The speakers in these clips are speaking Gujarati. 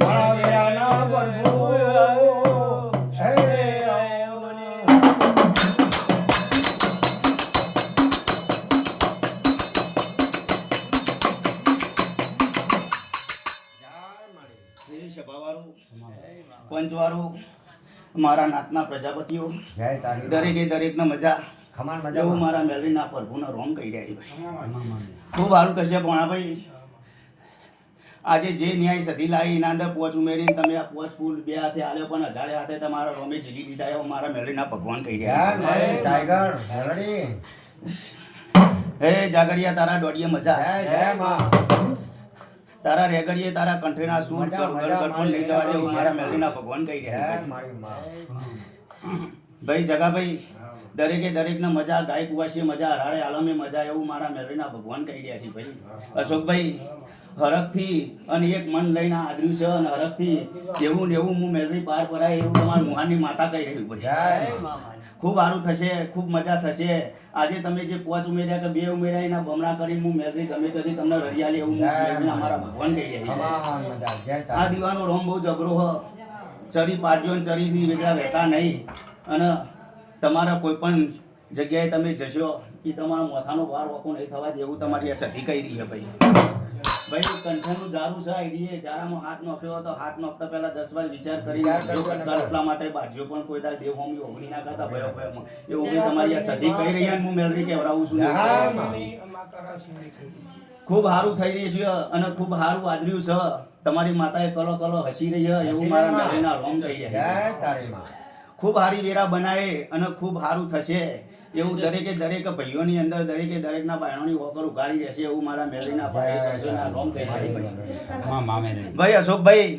મારા વેરાના પ્રભુ હે સભાવાળું પંચવાળું મારા નાતના પ્રજાપતિઓ દરેકે દરેકને મજા એવું મારા મેલરીના પ્રભુના રોમ કહી રહ્યા ખૂબ સારું થશે ભોણાભાઈ આજે જે ન્યાય સધી લાવી એના અંદર પોચ ઉમેરીને તમે આ પોચ ફૂલ બે હાથે આલ્યો પણ હજારે હાથે તમારા રોમે ઝીલી લીધા એવું મારા મેલરીના ભગવાન કહી રહ્યા ટાઈગર મેલડી હે જાગડિયા તારા દોડીએ મજા તારા રેગડીએ તારા કંઠેના સૂર ગરગડ પણ લઈ જવા જેવું મારા મેલરીના ભગવાન કહી રહ્યા ભાઈ જગાભાઈ દરેકે દરેકને મજા ગાય કુવાસીએ મજા હરાડે આલમે મજા એવું મારા મેલરીના ભગવાન કહી રહ્યા છે ભાઈ અશોકભાઈ હરખથી અને એક મન લઈને આદર્યું છે અને હરખથી એવું ને એવું હું મેલરી પાર પરાય એવું તમારા મુહાની માતા કહી રહ્યું ભાઈ ખૂબ સારું થશે ખૂબ મજા થશે આજે તમે જે પોચ ઉમેર્યા કે બે ઉમેર્યા એના બમણા કરીને હું મેલરી ગમે તેથી તમને રડિયાલી એવું અમારા ભગવાન કહી રહ્યા આ દીવાનો રોમ બહુ જબરો હ ચરી પાડજો ને ચરીની વેગળા રહેતા નહીં અને તમારા કોઈ પણ જગ્યાએ તમે જશો એ તમારા મોથાનો વાર વખો નહીં થવા દેવું તમારી આ સધી કહી રહી છે ભાઈ કંઠનું જારું છે આઈડીએ જારામાં હાથ નોખ્યો તો હાથ નોખતા પહેલા 10 વાર વિચાર કરીને એટલા માટે બાજ્યો પણ કોઈ તાર દેવ હોમી ઓગણી ના કરતા ભયો ભયો એ ઓગણી તમારી આ સધી કહી રહી અને હું મેલરી કહેવરાવું છું ખૂબ સારું થઈ રહ્યું છે અને ખૂબ સારું આદર્યું છે તમારી માતાએ કલો કલો હસી રહી છે એવું મારા મેલરીના રોમ કહી રહ્યા ખૂબ સારી વેરા બનાવે અને ખૂબ સારું થશે એવું દરેકે દરેક ભાઈઓની અંદર દરેકે દરેકના બહેનોની વોકર ઉગાડી રહેશે એવું મારા મેલરીના ભાઈ સરસોના રોમ કહી રહ્યા ભાઈ અશોકભાઈ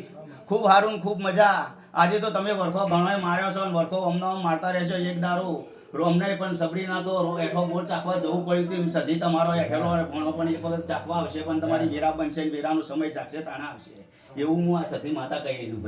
ખૂબ સારું ખૂબ મજા આજે તો તમે વરખો ભણવાય માર્યો છો અને વરખો અમદાવાદ મારતા રહેશો એક દારૂ રોમને પણ સબરી ના તો એઠો બોલ ચાખવા જવું પડ્યું હતું સધી તમારો એઠેલો ભણો પણ એક વખત ચાખવા આવશે પણ તમારી વેરા બનશે વેરાનો સમય ચાખશે તાણા આવશે એવું હું આ સધી માતા કહી રહ્યું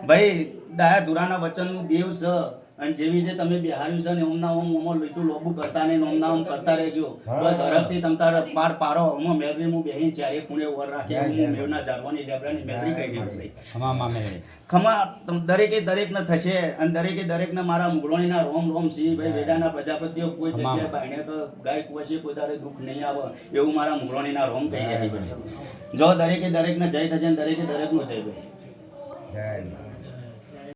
ભાઈ ડાયા ધુરાના વચનનું દેવ છે અને જેવી રીતે તમે બિહાર્યું છે ને ઓમના ઓમ ઓમો લીધું લોબુ કરતા ને ઓમના ઓમ કરતા રહેજો બસ હરખથી તમ તાર પાર પારો ઓમો મેલરી હું બેહીન ચારે ખૂણે ઓર રાખે હું મેવના જારવાની લેબરાની મેલરી કહી દીધું ભાઈ ખમા દરેકે દરેકને થશે અને દરેકે દરેકને મારા મુગલોણીના રોમ રોમ સિંહ ભાઈ વેડાના પ્રજાપતિઓ કોઈ જગ્યાએ બાઈને તો ગાય કુવાશે કોઈ તારે દુઃખ નહીં આવે એવું મારા મુગલોણીના રોમ કહી રહ્યા છે જો દરેકે દરેકને જય થશે અને દરેકે દરેકનો જય ભાઈ